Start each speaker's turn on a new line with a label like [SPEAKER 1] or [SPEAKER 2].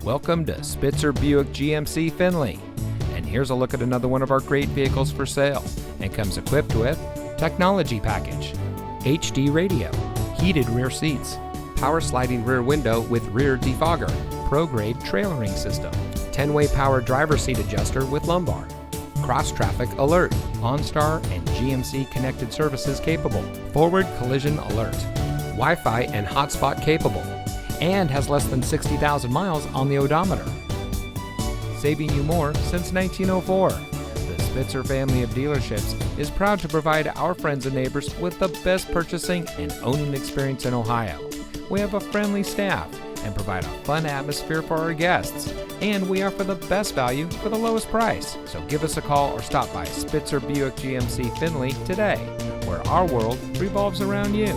[SPEAKER 1] Welcome to Spitzer Buick GMC Findlay. And here's a look at another one of our great vehicles for sale, and comes equipped with technology package, HD radio, heated rear seats, power sliding rear window with rear defogger, pro-grade trailering system, 10-way power driver seat adjuster with lumbar, cross traffic alert, OnStar and GMC connected services capable, forward collision alert, Wi-Fi and hotspot capable, and has less than 60,000 miles on the odometer. Saving you more since 1904. The Spitzer family of dealerships is proud to provide our friends and neighbors with the best purchasing and owning experience in Ohio. We have a friendly staff and provide a fun atmosphere for our guests. And we offer the best value for the lowest price. So give us a call or stop by Spitzer Buick GMC Findlay today, where our world revolves around you.